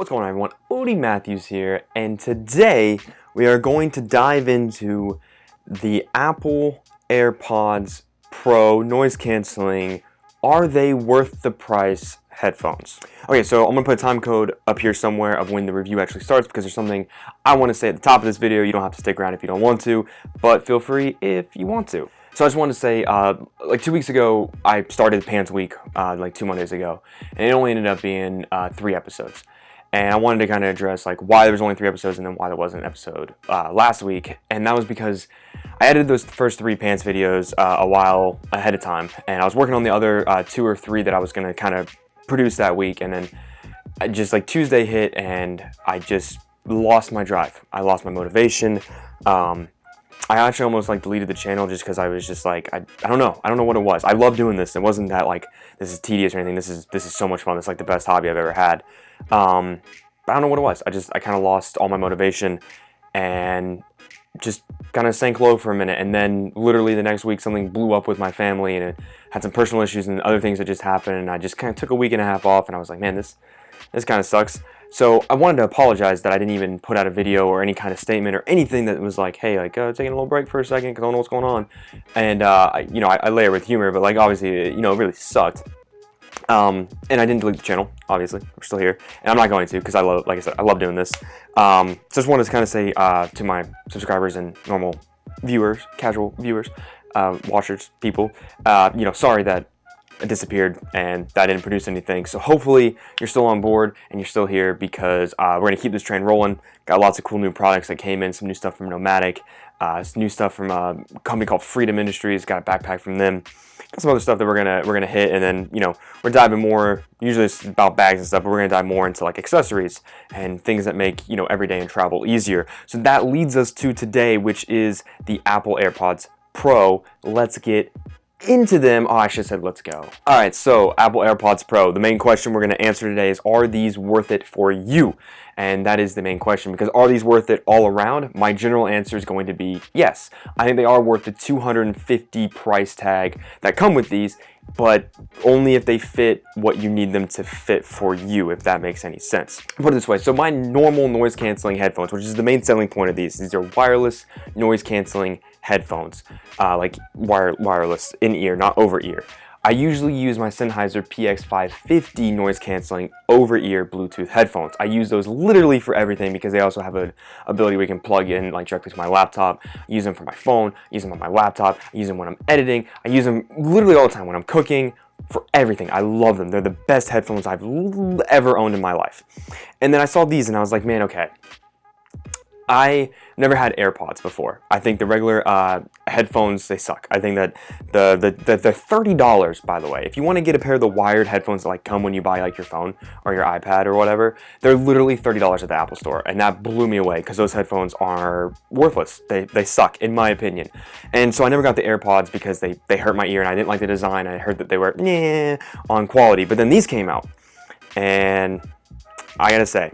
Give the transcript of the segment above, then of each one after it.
What's going on, everyone? Odie Matthews here, and today we are going to dive into the Apple Airpods Pro noise canceling. Are they worth the price headphones? Okay, so I'm gonna put a time code up here somewhere of when the review actually starts because there's something I want to say at the top of this video. You don't have to stick around if you don't want to, but feel free if you want to. So I just wanted to say, like 2 weeks ago, I started Pants Week, like 2 Mondays ago, and it only ended up being 3 episodes. And I wanted to kind of address like why there was only 3 episodes and then why there wasn't an episode last week. And that was because I edited those first 3 pants videos a while ahead of time, and I was working on the other 2 or 3 that I was going to kind of produce that week. And then I just like Tuesday hit, and I just lost my drive. I lost my motivation. I actually almost like deleted the channel just because I was just like, I don't know what it was. I love doing this. It wasn't that like this is tedious or anything. This is so much fun. It's like the best hobby I've ever had. But I don't know what it was. I kind of lost all my motivation and just kind of sank low for a minute. And then literally the next week something blew up with my family, and it had some personal issues and other things that just happened. And I just kind of took a week and a half off, and I was like, man, this kind of sucks. So I wanted to apologize that I didn't even put out a video or any kind of statement or anything that was like, hey, like taking a little break for a second because I don't know what's going on. And I lay it with humor, but like obviously, it really sucked. And I didn't delete the channel. Obviously, we're still here, and I'm not going to because like I said, I love doing this. So just wanted to kind of say to my subscribers and normal viewers, casual viewers, watchers, people, sorry that it disappeared and that didn't produce anything. So hopefully you're still on board and you're still here because we're going to keep this train rolling. Got lots of cool new products that came in, some new stuff from Nomadic, some new stuff from a company called Freedom Industries, got a backpack from them. Got some other stuff that we're gonna hit, and then we're diving more. Usually it's about bags and stuff, but we're gonna dive more into like accessories and things that make everyday and travel easier. So that leads us to today, which is the Apple AirPods Pro. Let's get into them. Oh, I should have said let's go. All right, so Apple AirPods Pro. The main question we're going to answer today is, are these worth it for you? And that is the main question, because are these worth it all around? My general answer is going to be yes. I think they are worth the $250 price tag that come with these, but only if they fit what you need them to fit for you, if that makes any sense. Put it this way, so my normal noise canceling headphones, which is the main selling point of these are wireless noise canceling headphones, like wireless in-ear, not over-ear. I usually use my Sennheiser PXC noise canceling over-ear Bluetooth headphones. I use those literally for everything because they also have an ability we can plug in like directly to my laptop. I use them for my phone, I use them on my laptop, I use them when I'm editing, I use them literally all the time when I'm cooking, for everything. I love them. They're the best headphones I've ever owned in my life. And then I saw these and I was like, man, okay. I never had AirPods before. I think the regular headphones, they suck. I think that they're $30, by the way. If you want to get a pair of the wired headphones that like come when you buy like your phone or your iPad or whatever, they're literally $30 at the Apple Store, and that blew me away because those headphones are worthless. They suck, in my opinion. And so I never got the AirPods because they hurt my ear, and I didn't like the design. I heard that they were on quality, but then these came out, and I gotta say,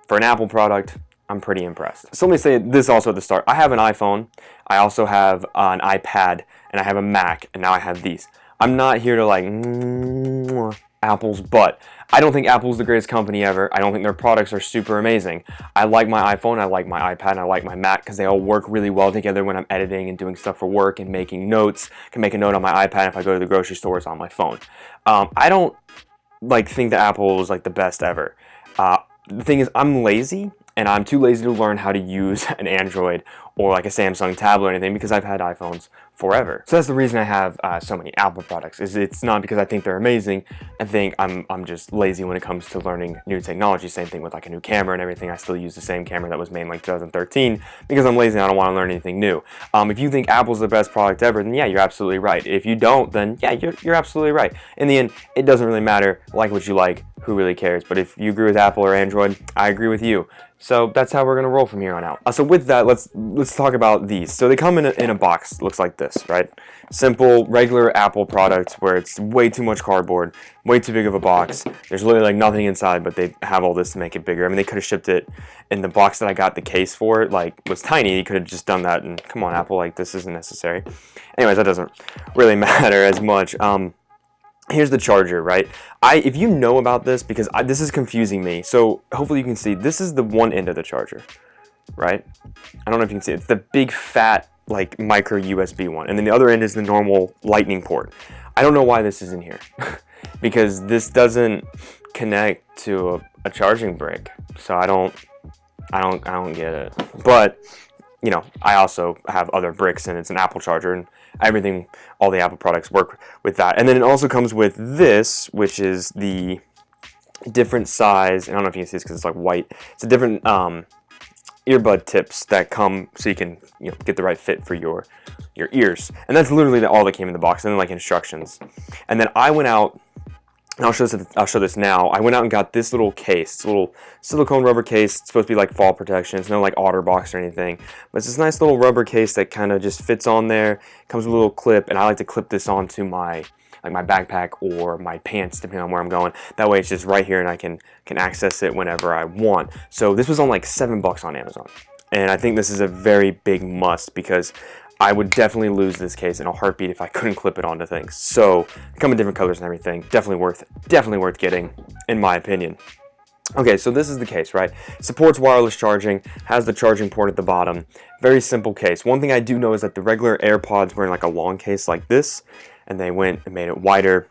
for an Apple product, I'm pretty impressed. So let me say this also at the start. I have an iPhone, I also have an iPad, and I have a Mac, and now I have these. I'm not here to like Apple's butt. I don't think Apple's the greatest company ever. I don't think their products are super amazing. I like my iPhone, I like my iPad, and I like my Mac because they all work really well together when I'm editing and doing stuff for work and making notes. I can make a note on my iPad if I go to the grocery store, it's on my phone. I don't think that Apple is like the best ever. The thing is, I'm lazy, and I'm too lazy to learn how to use an Android or like a Samsung tablet or anything because I've had iPhones forever. So that's the reason I have so many Apple products. It's not because I think they're amazing. I think I'm just lazy when it comes to learning new technology. Same thing with like a new camera and everything. I still use the same camera that was made in like 2013 because I'm lazy and I don't want to learn anything new. If you think Apple's the best product ever, then yeah, you're absolutely right. If you don't, then yeah, you're absolutely right. In the end, it doesn't really matter. Like what you like, who really cares? But if you agree with Apple or Android, I agree with you. So that's how we're gonna roll from here on out. So with that, let's talk about these. So they come in a box, looks like this, right? Simple, regular Apple product where it's way too much cardboard, way too big of a box. There's literally like nothing inside, but they have all this to make it bigger. I mean, they could have shipped it in the box that I got the case for. Like was tiny. You could have just done that. And come on, Apple, like this isn't necessary. Anyways, that doesn't really matter as much. here's the charger, right? If you know about this, because this is confusing me, so hopefully you can see, this is the one end of the charger, right? I don't know if you can see it. It's the big fat like micro USB one, and then the other end is the normal lightning port. I don't know why this is in here because this doesn't connect to a charging brick, so I don't get it. But you know, I also have other bricks, and it's an Apple charger, and everything, all the Apple products work with that. And then it also comes with this, which is the different size. I don't know if you can see this because it's like white. It's a different earbud tips that come so you can, you know, get the right fit for your ears. And that's literally all that came in the box, and then like instructions. And then I went out. I'll show this now. I went out and got this little case. It's a little silicone rubber case. It's supposed to be like fall protection. It's no like OtterBox or anything. But it's this nice little rubber case that kind of just fits on there. It comes with a little clip, and I like to clip this onto my backpack or my pants, depending on where I'm going. That way it's just right here, and I can access it whenever I want. So this was on like $7 on Amazon. And I think this is a very big must because I would definitely lose this case in a heartbeat if I couldn't clip it onto things. So, come in different colors and everything. Definitely worth getting, in my opinion. Okay, so this is the case, right? Supports wireless charging, has the charging port at the bottom. Very simple case. One thing I do know is that the regular AirPods were in like a long case like this, and they went and made it wider,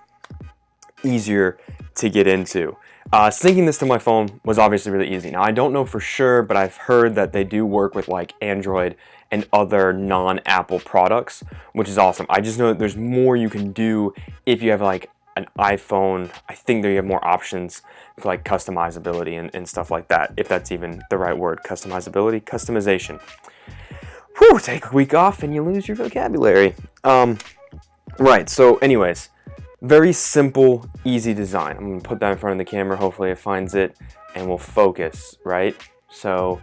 easier to get into. Syncing this to my phone was obviously really easy. Now, I don't know for sure, but I've heard that they do work with like Android and other non-Apple products, which is awesome. I just know that there's more you can do if you have like an iPhone. I think that you have more options for like customizability and stuff like that, if that's even the right word. Customization. Whew, take a week off and you lose your vocabulary. Right, so anyways, very simple, easy design. I'm gonna put that in front of the camera, hopefully it finds it and will focus, right? So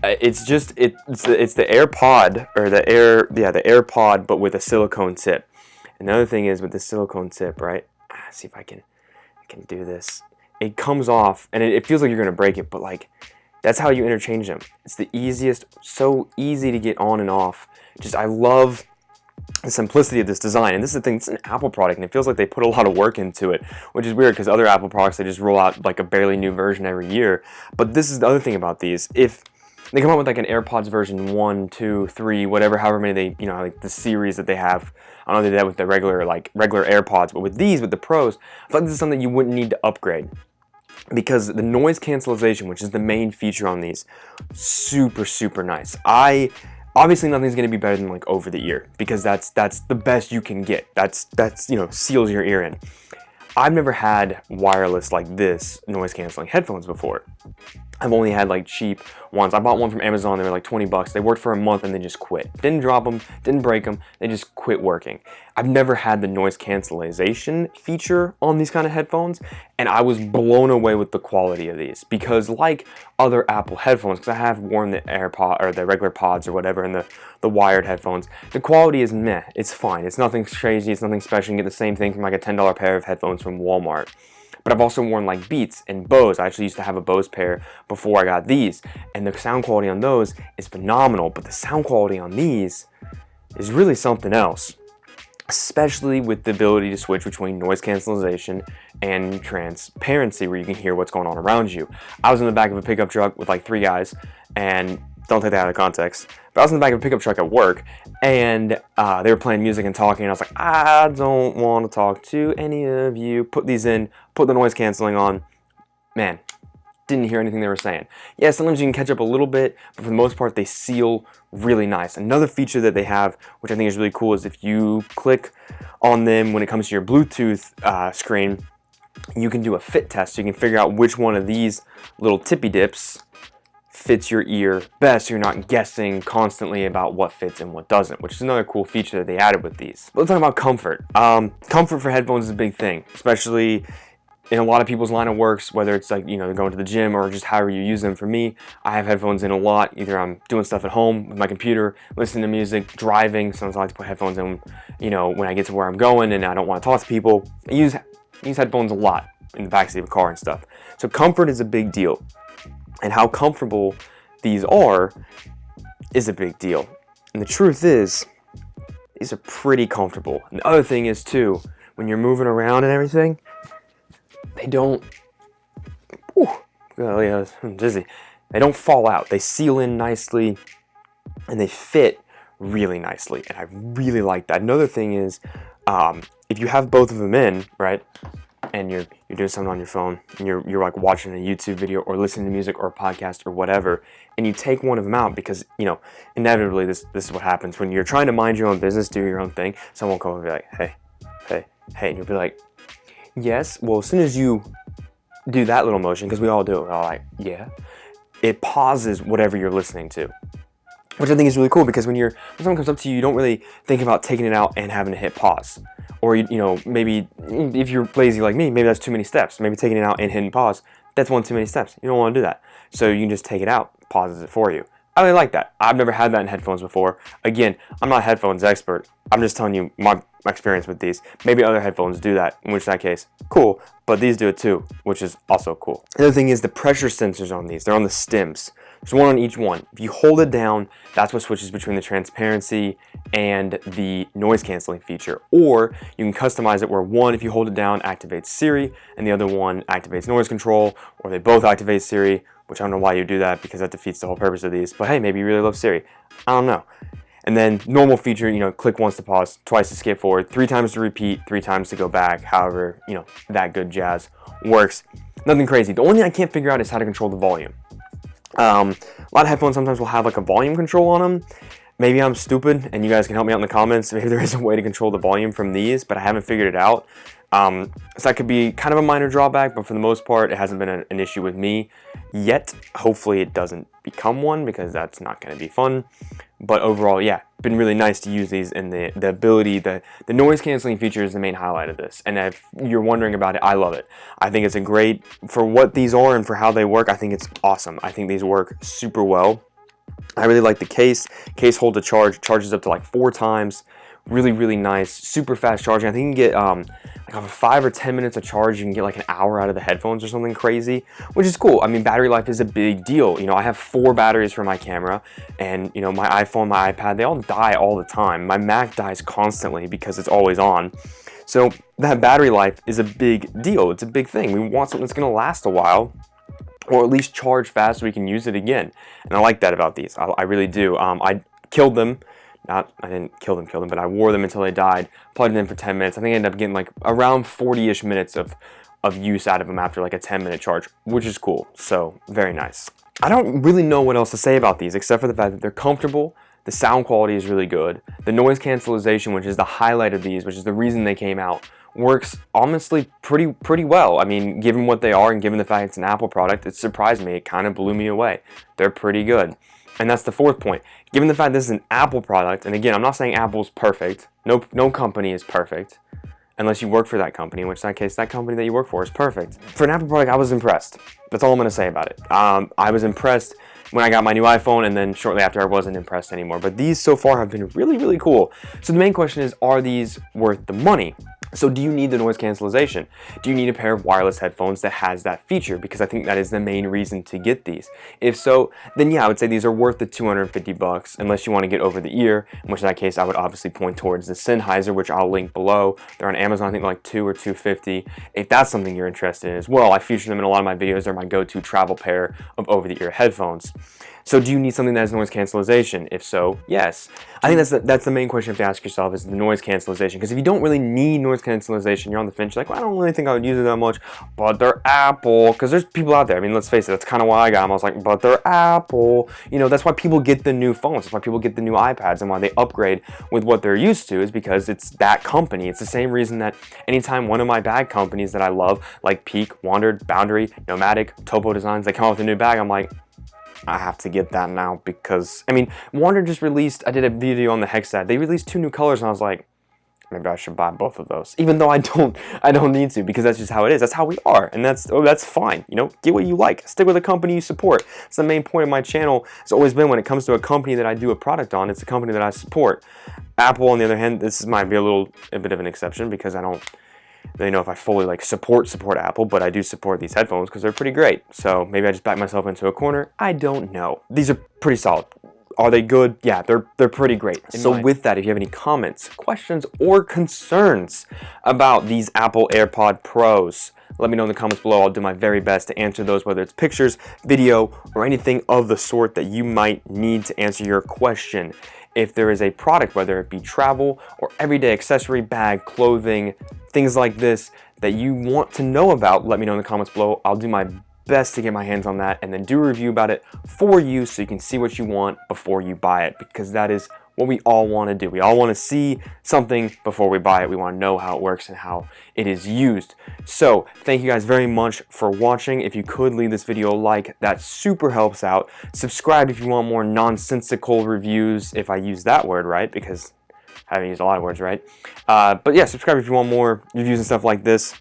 it's the AirPod, or the AirPod, but with a silicone tip. Another thing is with the silicone tip, right? See if I can do this. It comes off, and it feels like you're gonna break it, but like that's how you interchange them. It's the easiest, so easy to get on and off. I love the simplicity of this design, and this is the thing, it's an Apple product, and it feels like they put a lot of work into it, which is weird because other Apple products, they just roll out like a barely new version every year. But this is the other thing about these. If they come out with like an AirPods version 1, 2, 3, whatever, however many they, you know, like the series that they have. I don't know if they did that with the regular AirPods, but with these, with the Pros, I feel like this is something you wouldn't need to upgrade. Because the noise cancellation, which is the main feature on these, super, super nice. Obviously nothing's gonna be better than like over the ear, because that's the best you can get. That's you know, seals your ear in. I've never had wireless like this noise canceling headphones before. I've only had like cheap ones. I bought one from Amazon. They were like 20 bucks. They worked for a month and then just quit. Didn't drop them, didn't break them. They just quit working. I've never had the noise cancellation feature on these kind of headphones, and I was blown away with the quality of these, because like other Apple headphones, because I have worn the AirPod or the regular pods or whatever, and the wired headphones, the quality is meh. It's fine. It's nothing crazy. It's nothing special. You can get the same thing from like a $10 pair of headphones from Walmart. But I've also worn like Beats and Bose. I actually used to have a Bose pair before I got these, and the sound quality on those is phenomenal, but the sound quality on these is really something else, especially with the ability to switch between noise cancellation and transparency, where you can hear what's going on around you. I was in the back of a pickup truck with like 3 guys, and don't take that out of context, but I was in the back of a pickup truck at work, and they were playing music and talking, and I was like, I don't want to talk to any of you. Put these in, put the noise canceling on. Man, didn't hear anything they were saying. Yeah, sometimes you can catch up a little bit, but for the most part, they seal really nice. Another feature that they have, which I think is really cool, is if you click on them when it comes to your Bluetooth screen, you can do a fit test, so you can figure out which one of these little tippy dips fits your ear best, so you're not guessing constantly about what fits and what doesn't, which is another cool feature that they added with these. But let's talk about comfort. Comfort for headphones is a big thing, especially in a lot of people's line of works, whether it's like, you know, they're going to the gym or just however you use them. For me, I have headphones in a lot. Either I'm doing stuff at home with my computer, listening to music, driving. Sometimes I like to put headphones in, you know, when I get to where I'm going and I don't want to talk to people. I use headphones a lot in the backseat of a car and stuff. So comfort is a big deal. And how comfortable these are is a big deal. And the truth is, these are pretty comfortable. And the other thing is too, when you're moving around and everything, they don't, ooh, oh yeah, I'm dizzy. They don't fall out. They seal in nicely and they fit really nicely. And I really like that. Another thing is, if you have both of them in, right, and you're doing something on your phone and you're like watching a YouTube video or listening to music or a podcast or whatever, and you take one of them out because, you know, inevitably this is what happens when you're trying to mind your own business, do your own thing. Someone will come and be like, hey, and you'll be like, yes. Well, as soon as you do that little motion, because we all do it, we're all like, yeah, it pauses whatever you're listening to, which I think is really cool, because when someone comes up to you, you don't really think about taking it out and having to hit pause. Or, you know, maybe if you're lazy like me, maybe that's too many steps. Maybe taking it out and hitting pause, that's one too many steps. You don't want to do that. So you can just take it out, pauses it for you. I really like that. I've never had that in headphones before. Again, I'm not a headphones expert. I'm just telling you my experience with these. Maybe other headphones do that, in which that case, cool. But these do it too, which is also cool. The other thing is the pressure sensors on these. They're on the stems. There's one on each one. If you hold it down, that's what switches between the transparency and the noise canceling feature. Or you can customize it where one, if you hold it down, activates Siri, and the other one activates noise control, or they both activate Siri, which I don't know why you do that, because that defeats the whole purpose of these. But hey, maybe you really love Siri. I don't know. And then normal feature, you know, click once to pause, twice to skip forward, 3 times to repeat, 3 times to go back. However, you know, that good jazz works. Nothing crazy. The only thing I can't figure out is how to control the volume. A lot of headphones sometimes will have like a volume control on them. Maybe I'm stupid and you guys can help me out in the comments. Maybe there is a way to control the volume from these, but I haven't figured it out. So that could be kind of a minor drawback, but for the most part, it hasn't been an issue with me yet. Hopefully it doesn't become one, because that's not going to be fun. But overall, yeah, been really nice to use these, and the ability, the noise canceling feature is the main highlight of this. And if you're wondering about it, I love it. I think it's a great, for what these are and for how they work, I think it's awesome. I think these work super well. I really like the case. Case holds a charge, charges up to like 4 times. Really, really nice, super fast charging. I think you can get like over 5 or 10 minutes of charge, you can get like an hour out of the headphones or something crazy, which is cool. I mean, battery life is a big deal. You know, I have 4 batteries for my camera, and you know, my iPhone, my iPad, they all die all the time. My Mac dies constantly because it's always on. So that battery life is a big deal. It's a big thing. We want something that's gonna last a while, or at least charge fast so we can use it again. And I like that about these. I really do. I killed them. I didn't kill them, but I wore them until they died, plugged them in for 10 minutes. I think I ended up getting like around 40-ish minutes of use out of them after like a 10-minute charge, which is cool. So very nice. I don't really know what else to say about these, except for the fact that they're comfortable. The sound quality is really good. The noise cancellation, which is the highlight of these, which is the reason they came out, works honestly pretty well. I mean, given what they are and given the fact it's an Apple product, it surprised me. It kind of blew me away. They're pretty good. And that's the fourth point. Given the fact this is an Apple product, and again, I'm not saying Apple's perfect. No company is perfect, unless you work for that company, in which that case, that company that you work for is perfect. For an Apple product, I was impressed. That's all I'm gonna say about it. I was impressed when I got my new iPhone, and then shortly after I wasn't impressed anymore. But these so far have been really, really cool. So the main question is, are these worth the money? So do you need the noise cancellation? Do you need a pair of wireless headphones that has that feature? Because I think that is the main reason to get these. If so, then yeah, I would say these are worth the $250, unless you want to get over the ear, in which in that case, I would obviously point towards the Sennheiser, which I'll link below. They're on Amazon, I think like $200 or $250. If that's something you're interested in as well, I feature them in a lot of my videos. They're my go-to travel pair of over-the-ear headphones. So do you need something that has noise cancellation? If so, yes. I think that's the main question you have to ask yourself, is the noise cancellation. Because if you don't really need noise cancellation, you're on the fence, you're like, well, I don't really think I would use it that much, but they're Apple. Because there's people out there, I mean, let's face it, that's kind of why I got them. I was like, but they're Apple. You know, that's why people get the new phones. That's why people get the new iPads, and why they upgrade with what they're used to, is because it's that company. It's the same reason that anytime one of my bag companies that I love, like Peak, Wandered, Boundary, Nomadic, Topo Designs, they come out with a new bag, I'm like, I have to get that now, because, I mean, Wander just released, I did a video on the Hexad, they released 2 new colors, and I was like, maybe I should buy both of those, even though I don't need to, because that's just how it is, that's how we are, and that's fine, you know, get what you like, stick with a company you support. It's the main point of my channel, it's always been, when it comes to a company that I do a product on, it's a company that I support. Apple, on the other hand, this might be a bit of an exception, because I don't really know if I fully like support Apple, but I do support these headphones because they're pretty great. So maybe I just back myself into a corner. I don't know. These are pretty solid. Are they good? Yeah, they're pretty great. So with that, if you have any comments, questions, or concerns about these Apple AirPod Pros, let me know in the comments below. I'll do my very best to answer those, whether it's pictures, video, or anything of the sort that you might need to answer your question. If there is a product, whether it be travel or everyday accessory, bag, clothing, things like this that you want to know about, let me know in the comments below. I'll do my best to get my hands on that and then do a review about it for you so you can see what you want before you buy it, because that is what we all want to do. We all want to see something before we buy it. We want to know how it works and how it is used. So thank you guys very much for watching. If you could leave this video a like, that super helps out. Subscribe if you want more nonsensical reviews, if I use that word right, because I haven't used a lot of words right. But yeah, subscribe if you want more reviews and stuff like this.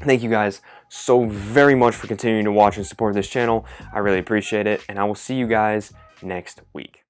Thank you guys so very much for continuing to watch and support this channel. I really appreciate it, and I will see you guys next week.